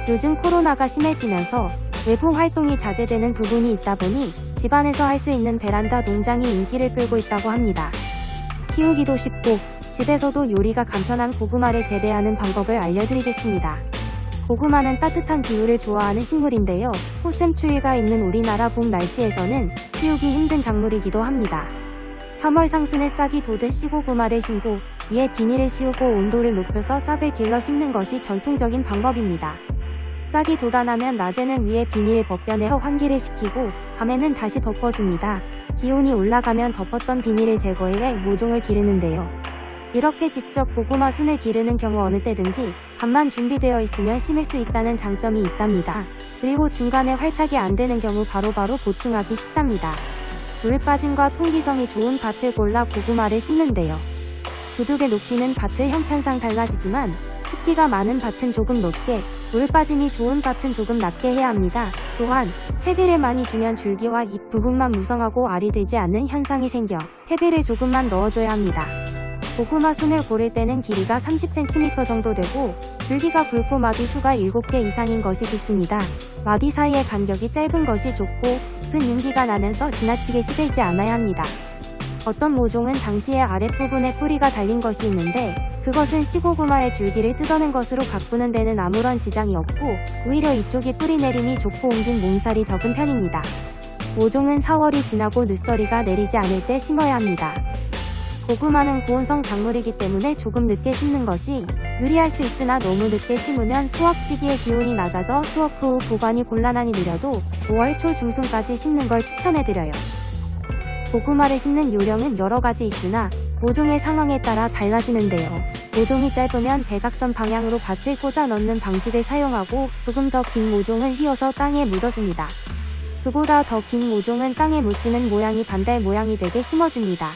요즘 코로나가 심해지면서 외부 활동이 자제되는 부분이 있다 보니 집안에서 할 수 있는 베란다 농장이 인기를 끌고 있다고 합니다. 키우기도 쉽고 집에서도 요리가 간편한 고구마를 재배하는 방법을 알려드리겠습니다. 고구마는 따뜻한 기후를 좋아하는 식물인데요. 꽃샘 추위가 있는 우리나라 봄 날씨에서는 키우기 힘든 작물이기도 합니다. 3월 상순에 싹이 돋은 씨고구마를 심고 위에 비닐을 씌우고 온도를 높여서 싹을 길러 심는 것이 전통적인 방법입니다. 싹이 돋아나면 낮에는 위에 비닐을 벗겨내어 환기를 시키고 밤에는 다시 덮어줍니다. 기온이 올라가면 덮었던 비닐을 제거해 모종을 기르는데요. 이렇게 직접 고구마 순을 기르는 경우 어느 때든지 밤만 준비되어 있으면 심을 수 있다는 장점이 있답니다. 그리고 중간에 활착이 안 되는 경우 바로바로 보충하기 쉽답니다. 물 빠짐과 통기성이 좋은 밭을 골라 고구마를 심는데요. 두둑의 높이는 밭의 형편상 달라지지만 습기가 많은 밭은 조금 높게, 물 빠짐이 좋은 밭은 조금 낮게 해야 합니다. 또한 퇴비를 많이 주면 줄기와 잎 부분만 무성하고 알이 들지 않는 현상이 생겨 퇴비를 조금만 넣어줘야 합니다. 고구마 순을 고를 때는 길이가 30cm 정도 되고 줄기가 굵고 마디 수가 7개 이상인 것이 좋습니다. 마디 사이의 간격이 짧은 것이 좋고 깊은 윤기가 나면서 지나치게 시들지 않아야 합니다. 어떤 모종은 당시에 아랫부분에 뿌리가 달린 것이 있는데 그것은 씨고구마의 줄기를 뜯어낸 것으로 바꾸는 데는 아무런 지장이 없고 오히려 이쪽이 뿌리 내림이 좋고 옮긴 몸살이 적은 편입니다. 모종은 4월이 지나고 늦서리가 내리지 않을 때 심어야 합니다. 고구마는 고온성 작물이기 때문에 조금 늦게 심는 것이 유리할 수 있으나 너무 늦게 심으면 수확 시기에 기온이 낮아져 수확 후 보관이 곤란하니 느려도 5월 초 중순까지 심는 걸 추천해드려요. 고구마를 심는 요령은 여러 가지 있으나 모종의 상황에 따라 달라지는데요. 모종이 짧으면 대각선 방향으로 밭을 꽂아 넣는 방식을 사용하고 조금 더 긴 모종은 휘어서 땅에 묻어줍니다. 그보다 더 긴 모종은 땅에 묻히는 모양이 반달 모양이 되게 심어줍니다.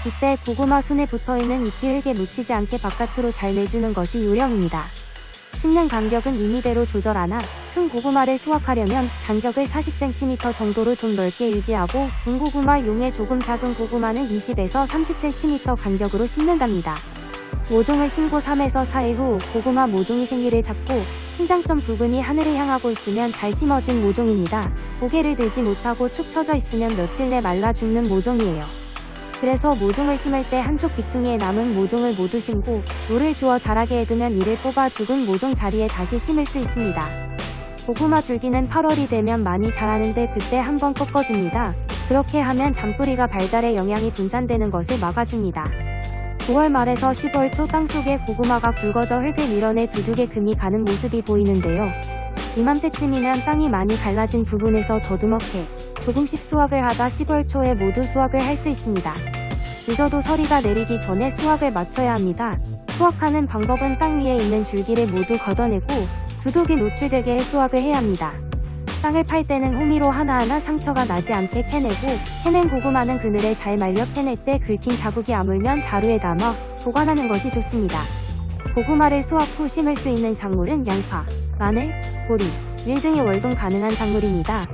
이때 고구마 순에 붙어있는 잎이 흙에 묻히지 않게 바깥으로 잘 내주는 것이 요령입니다. 심는 간격은 임의대로 조절하나 큰 고구마를 수확하려면 간격을 40cm 정도로 좀 넓게 유지하고 군고구마 용에 조금 작은 고구마는 20에서 30cm 간격으로 심는답니다. 모종을 심고 3에서 4일 후 고구마 모종이 생기를 찾고 생장점 부분이 하늘을 향하고 있으면 잘 심어진 모종입니다. 고개를 들지 못하고 축 처져 있으면 며칠 내 말라 죽는 모종이에요. 그래서 모종을 심을 때 한쪽 귀퉁이에 남은 모종을 모두 심고 물을 주어 자라게 해두면 이를 뽑아 죽은 모종 자리에 다시 심을 수 있습니다. 고구마 줄기는 8월이 되면 많이 자라는데 그때 한번 꺾어줍니다. 그렇게 하면 잔뿌리가 발달에 영향이 분산되는 것을 막아줍니다. 9월 말에서 10월 초 땅속에 고구마가 굵어져 흙을 밀어내 두둑에 금이 가는 모습이 보이는데요. 이맘때쯤이면 땅이 많이 갈라진 부분에서 더듬어게 조금씩 수확을 하다 10월 초에 모두 수확을 할 수 있습니다. 늦어도 서리가 내리기 전에 수확을 마쳐야 합니다. 수확하는 방법은 땅 위에 있는 줄기를 모두 걷어내고 두둑이 노출되게 해 수확을 해야 합니다. 땅을 팔 때는 호미로 하나하나 상처가 나지 않게 캐내고 캐낸 고구마는 그늘에 잘 말려 캐낼 때 긁힌 자국이 아물면 자루에 담아 보관하는 것이 좋습니다. 고구마를 수확 후 심을 수 있는 작물은 양파, 마늘, 보리, 밀 등이 월동 가능한 작물입니다.